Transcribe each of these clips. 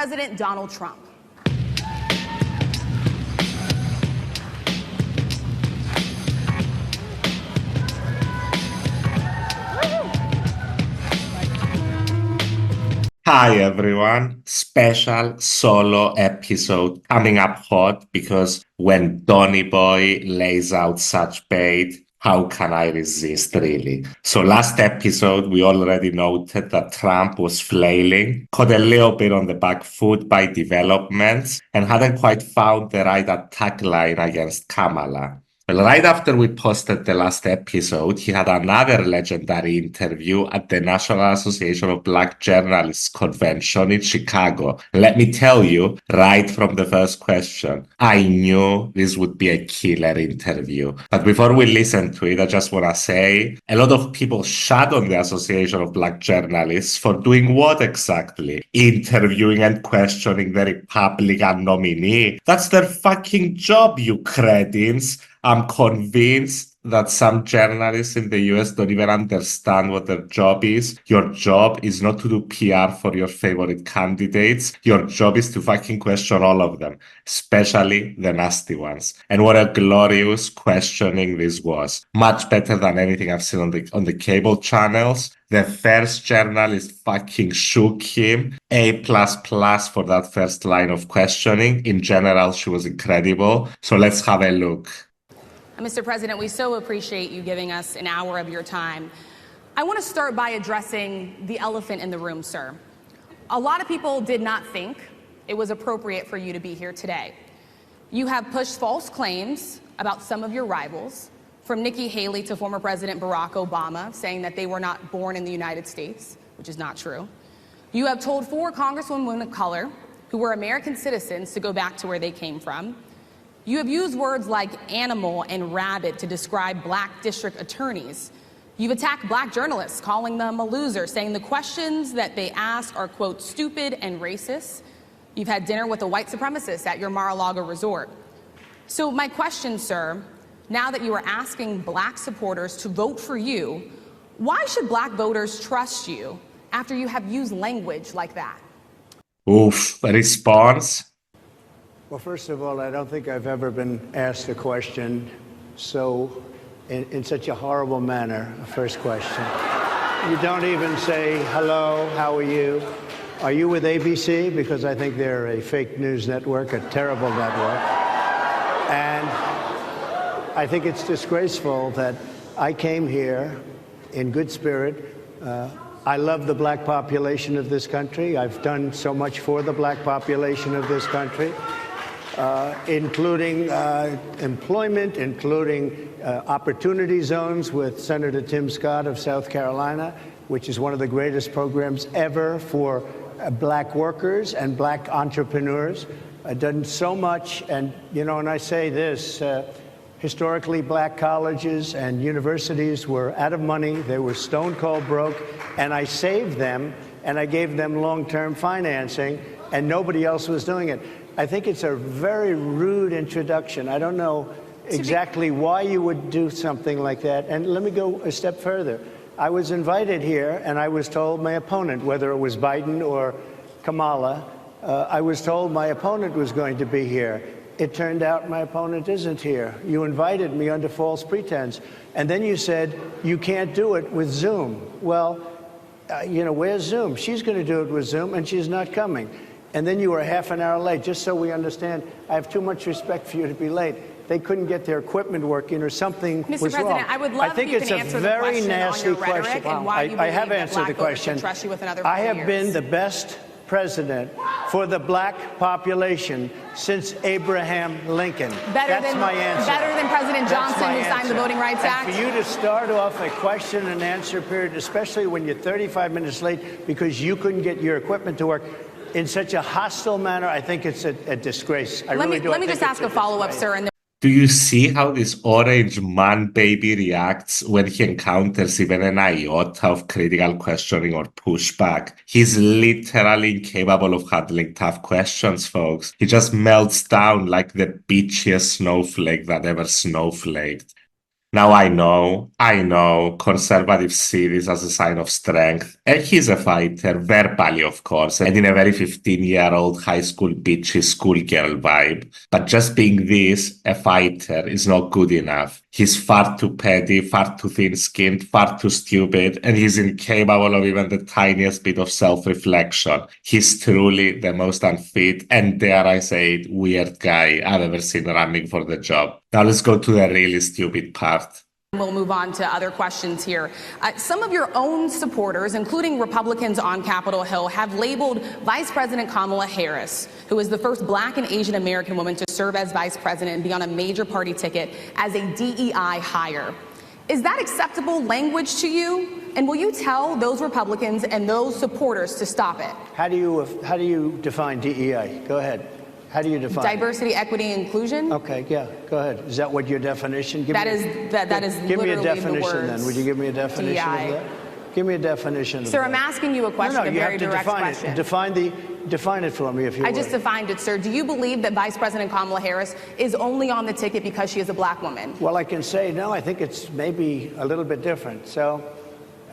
President Donald Trump. Hi everyone, special solo episode coming up hot because when Donny Boy lays out such bait, how can I resist really? So last episode, we already noted that Trump was flailing, caught a little bit on the back foot by developments, and hadn't quite found the right attack line against Kamala. Well, right after we posted the last episode, he had another legendary interview at the National Association of Black Journalists convention in Chicago. Let me tell you, right from the first question, I knew this would be a killer interview. But before we listen to it, I just want to say a lot of people shat on the Association of Black Journalists for doing what exactly? Interviewing and questioning the Republican nominee. That's their fucking job, you cretins. I'm convinced that some journalists in the US don't even understand what their job is. Your job is not to do PR for your favorite candidates. Your job is to fucking question all of them, especially the nasty ones. And what a glorious questioning this was. Much better than anything I've seen on the cable channels. The first journalist fucking shook him. A++ for that first line of questioning. In general, she was incredible. So let's have a look. Mr. President, we so appreciate you giving us an hour of your time. I want to start by addressing the elephant in the room, sir. A lot of people did not think it was appropriate for you to be here today. You have pushed false claims about some of your rivals, from Nikki Haley to former President Barack Obama, saying that they were not born in the United States, which is not true. You have told 4 congresswomen of color who were American citizens to go back to where they came from. You have used words like animal and rabid to describe black district attorneys. You've attacked black journalists, calling them a loser, saying the questions that they ask are, quote, stupid and racist. You've had dinner with a white supremacist at your Mar-a-Lago resort. So my question, sir, now that you are asking black supporters to vote for you, why should black voters trust you after you have used language like that? Oof, a response? Well, first of all, I don't think I've ever been asked a question in such a horrible manner. First question. You don't even say, hello, how are you? Are you with ABC? Because I think they're a fake news network, a terrible network. And I think it's disgraceful that I came here in good spirit. I love the black population of this country. I've done so much for the black population of this country. Including employment, including opportunity zones with Senator Tim Scott of South Carolina, which is one of the greatest programs ever for black workers and black entrepreneurs. I've done so much, and and I say this, historically black colleges and universities were out of money, they were stone cold broke, and I saved them, and I gave them long-term financing, and nobody else was doing it. I think it's a very rude introduction. I don't know exactly why you would do something like that. And let me go a step further. I was invited here, and I was told my opponent, whether it was Biden or Kamala, I was told my opponent was going to be here. It turned out my opponent isn't here. You invited me under false pretense. And then you said, you can't do it with Zoom. Well, where's Zoom? She's going to do it with Zoom, and she's not coming. And then you were half an hour late. Just so we understand, I have too much respect for you to be late. They couldn't get their equipment working or something was wrong. Mr. President, I would love if you can answer the question on your rhetoric and why you believe that black voters should trust you with another 4 years. I have been the best president for the black population since Abraham Lincoln. That's my answer. Better than President Johnson, who signed the Voting Rights Act? And for you to start off a question and answer period, especially when you're 35 minutes late because you couldn't get your equipment to work, in such a hostile manner, I think it's a disgrace. Let me just ask a follow-up, sir. Do you see how this orange man baby reacts when he encounters even an iota of critical questioning or pushback? He's literally incapable of handling tough questions, folks. He just melts down like the bitchiest snowflake that ever snowflaked. Now I know, conservatives see this as a sign of strength. And he's a fighter, verbally, of course, and in a very 15-year-old high school bitchy schoolgirl vibe. But just being this, a fighter, is not good enough. He's far too petty, far too thin-skinned, far too stupid, and he's incapable of even the tiniest bit of self-reflection. He's truly the most unfit and, dare I say it, weird guy I've ever seen running for the job. Now let's go to the really stupid part. We'll move on to other questions here. Some of your own supporters, including Republicans on Capitol Hill, have labeled Vice President Kamala Harris, who is the first Black and Asian American woman to serve as vice president and be on a major party ticket, as a DEI hire. Is that acceptable language to you? And will you tell those Republicans and those supporters to stop it? How do you define DEI? Go ahead. How do you define diversity, equity, inclusion? Okay, yeah, go ahead. Is that what your definition? That is give me a literally definition the words then. Would you give me a definition DEI. of that? Give me a definition. Sir, of I'm that. asking you a question, No, a you very have to direct define question. it. Define it for me, if you I would. just defined it, sir. Do you believe that Vice President Kamala Harris is only on the ticket because she is a Black woman? Well, I can say no. I think it's maybe a little bit different. So,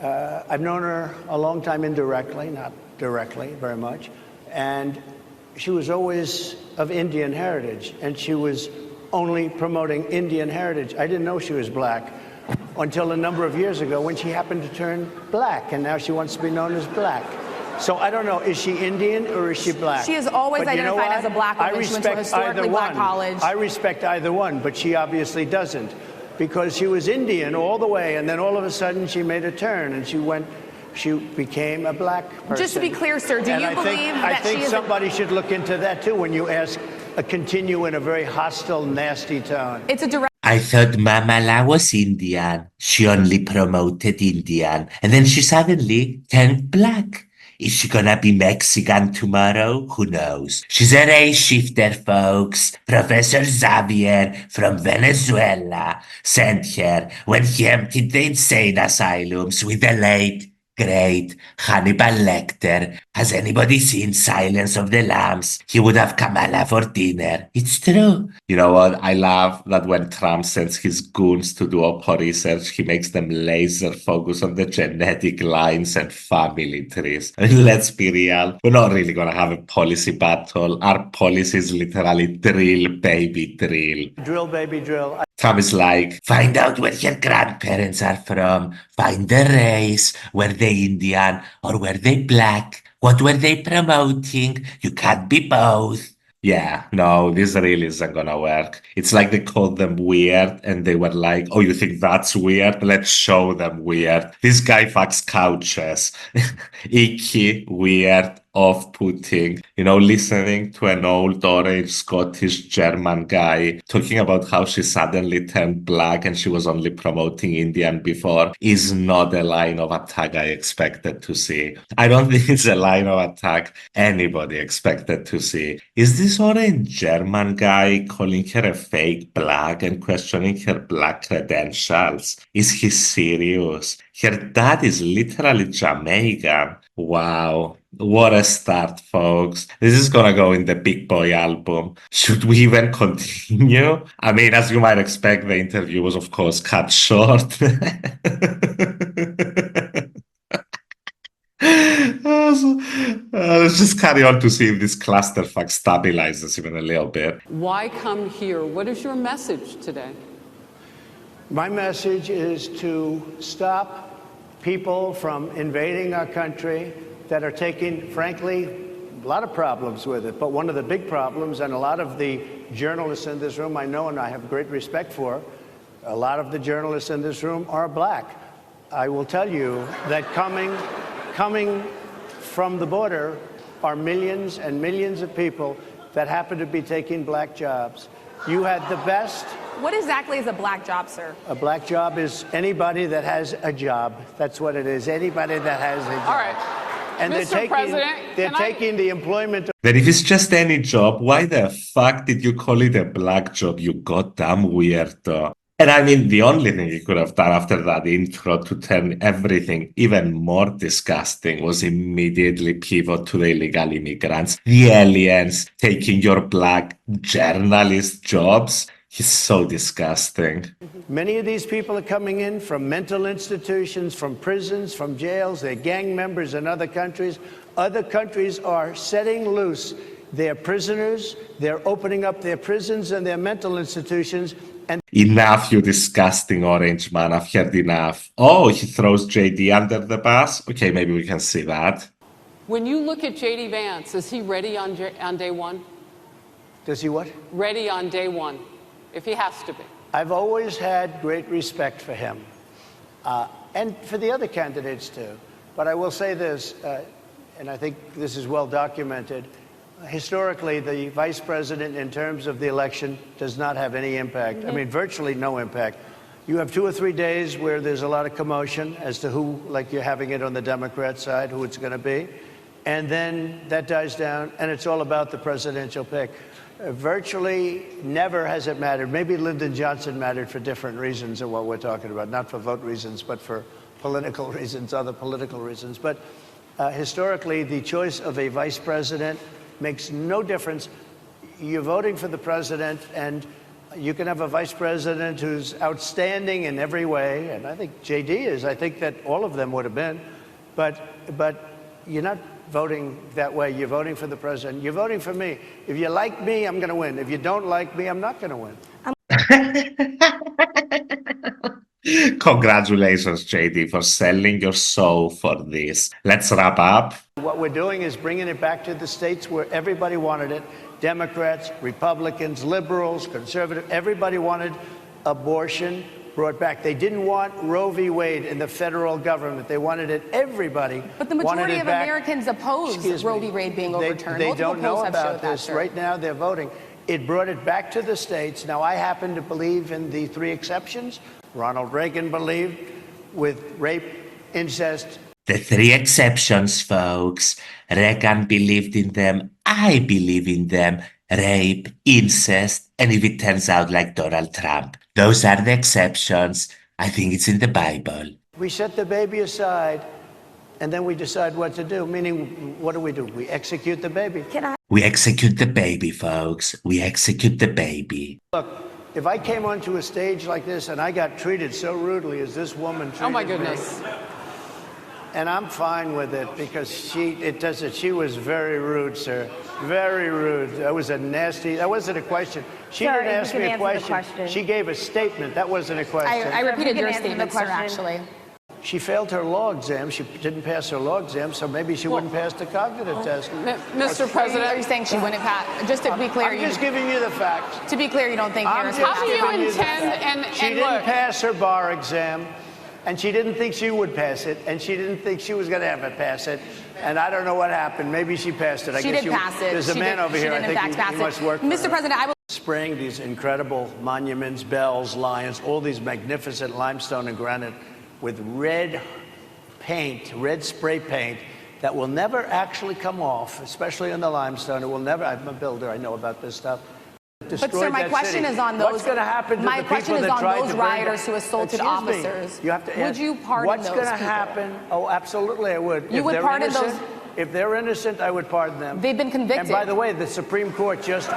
I've known her a long time indirectly, not directly, very much, and she was always of Indian heritage, and she was only promoting Indian heritage. I didn't know she was Black until a number of years ago when she happened to turn Black, and now she wants to be known as Black. So I don't know, is she Indian or is she Black? She has always But you know identified what? as a Black woman. She went to a historically Black college. I respect either one, but she obviously doesn't, because she was Indian all the way, and then all of a sudden she made a turn and she became a Black person. Just to be clear, sir, do And you believe that she is somebody should look into that too when you ask, continue in a very hostile, nasty tone. It's a direct I thought Kamala was Indian. She only promoted Indian. And then she suddenly turned Black. Is she gonna be Mexican tomorrow? Who knows? She's a race shifter, folks. Professor Xavier from Venezuela sent her when he emptied the insane asylums with the late, great Hannibal Lecter. Has anybody seen Silence of the Lambs? He would have Kamala for dinner. It's true. You know what? I love that when Trump sends his goons to do oppo research, he makes them laser focus on the genetic lines and family trees. I mean, let's be real. We're not really going to have a policy battle. Our policy is literally drill, baby, drill. Drill, baby, drill. Trump is like, find out where your grandparents are from, find the race, were they Indian or were they Black, what were they promoting, you can't be both. Yeah, no, this really isn't gonna work. It's like they called them weird and they were like, oh, you think that's weird? Let's show them weird. This guy fucks couches. Icky, weird, off-putting. You know, listening to an old orange Scottish German guy talking about how she suddenly turned Black and she was only promoting Indian before is not a line of attack I expected to see. I don't think it's a line of attack anybody expected to see. Is this orange German guy calling her a fake Black and questioning her Black credentials? Is he serious? Her dad is literally Jamaican. Wow. What a start, folks. This is gonna go in the Big Boy album. Should we even continue? I mean, as you might expect, the interview was, of course, cut short. Let's just carry on to see if this clusterfuck stabilizes even a little bit. Why come here? What is your message today? My message is to stop people from invading our country that are taking, frankly, a lot of problems with it. But one of the big problems, and a lot of the journalists in this room I know and I have great respect for, a lot of the journalists in this room are Black. I will tell you that coming from the border are millions and millions of people that happen to be taking Black jobs. You had the best. What exactly is a Black job, sir? A Black job is anybody that has a job. That's what it is. Anybody that has a job. All right. And Mr. President, they're taking the employment. Then if it's just any job, why the fuck did you call it a Black job, you goddamn weirdo? And I mean, the only thing he could have done after that intro to turn everything even more disgusting was immediately pivot to the illegal immigrants, the aliens taking your Black journalist jobs. He's so disgusting. Many of these people are coming in from mental institutions, from prisons, from jails. They're gang members in other countries. Other countries are setting loose their prisoners. They're opening up their prisons and their mental institutions. And Enough, you disgusting orange man. I've heard enough. Oh, he throws JD under the bus? Okay, maybe we can see that. When you look at J.D. Vance, is he ready on day one? does he what? Ready on day one, if he has to be. I've always had great respect for him, and for the other candidates too. But I will say this, and I think this is well documented. Historically, the vice president, in terms of the election, does not have any impact. I mean, virtually no impact. You have 2 or 3 days where there's a lot of commotion as to who, like you're having it on the Democrat side, who it's going to be. And then that dies down, and it's all about the presidential pick. Virtually never has it mattered. Maybe Lyndon Johnson mattered for different reasons than what we're talking about, not for vote reasons, but for political reasons, other political reasons. But historically, the choice of a vice president makes no difference. You're voting for the president, and you can have a vice president who's outstanding in every way, and I think JD is. I think that all of them would have been, but you're not voting that way. You're voting for the president. You're voting for me. If you like me, I'm going to win. If you don't like me, I'm not going to win. Congratulations, JD, for selling your soul for this. Let's wrap up. What we're doing is bringing it back to the states where everybody wanted it. Democrats, Republicans, liberals, conservatives, everybody wanted abortion brought back. They didn't want Roe v. Wade in the federal government. They wanted it. Everybody But the wanted majority it of back. Americans oppose Excuse Roe me. v. Wade being overturned. They Multiple don't know polls have about showed that, this. sir. Right now, they're voting. It brought it back to the states. Now, I happen to believe in the 3 exceptions. Ronald Reagan believed with rape, incest. The 3 exceptions, folks. Reagan believed in them. I believe in them. Rape, incest, and if it turns out like Donald Trump. Those are the exceptions. I think it's in the Bible. We set the baby aside, and then we decide what to do. Meaning, what do? We execute the baby. We execute the baby, folks. We execute the baby. Look, if I came onto a stage like this and I got treated so rudely as this woman treated Oh my me, goodness. and I'm fine with it because she was very rude, sir. Very rude. That wasn't a question. She Sir, didn't you ask can me a answer the question. question. She gave a statement. That wasn't a question. I repeated you your can answer the statement, sir, question. actually. She failed her law exam. She didn't pass her law exam, so maybe she wouldn't pass the cognitive test. Mr. Are President, you saying she wouldn't pass? Just to be clear, I'm just giving you the facts. to be clear, you don't think I'm Harris just would How do you giving you the intend- facts. and She didn't look- pass her bar exam, and she didn't think she would pass it, and she d't think she was going to ever pass it. And I don't know what happened. Maybe she passed it. I She guess did pass it. There's a She man did- over she here. did, I in think fact, he pass it. must work for her. Mr. President, I will. Spraying these incredible monuments, bells, lions, all these magnificent limestone and granite with red paint, red spray paint that will never actually come off, especially in the limestone. It will never. I'm a builder. I know about this stuff. But sir, my that question city. is on those. What's going to happen to my the people question is that on tried those to bring rioters that- who assaulted Excuse me. officers. You have to Would ask, you pardon what's those going to people? happen? Oh, absolutely, I would. You If would they're pardon innocent, those- If they're innocent, I would pardon them. They've been convicted. And by the way, the Supreme Court just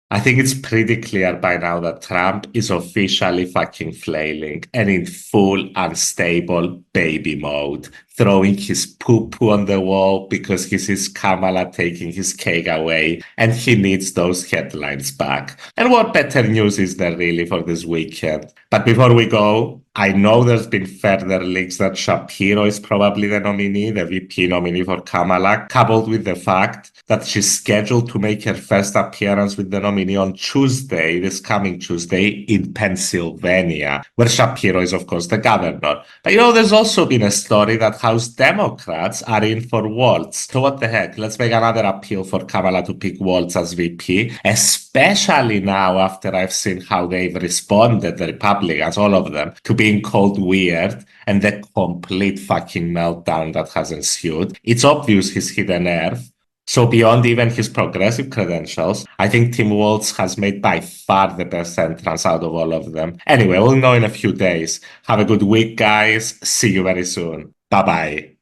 I think it's pretty clear by now that Trump is officially fucking flailing and in full unstable baby mode, throwing his poo-poo on the wall because he sees Kamala taking his cake away and he needs those headlines back. And what better news is there really for this weekend? But before we go, I know there's been further leaks that Shapiro is probably the nominee, the VP nominee for Kamala, coupled with the fact that she's scheduled to make her first appearance with the nominee on Tuesday, this coming Tuesday, in Pennsylvania, where Shapiro is, of course, the governor. But there's also been a story that House Democrats are in for Waltz. So what the heck? Let's make another appeal for Kamala to pick Waltz as VP, especially now after I've seen how they've responded, the Republicans, all of them, to being called weird and the complete fucking meltdown that has ensued. It's obvious he's hit a nerve. So beyond even his progressive credentials, I think Tim Walz has made by far the best entrance out of all of them. Anyway, we'll know in a few days. Have a good week, guys. See you very soon. Bye-bye.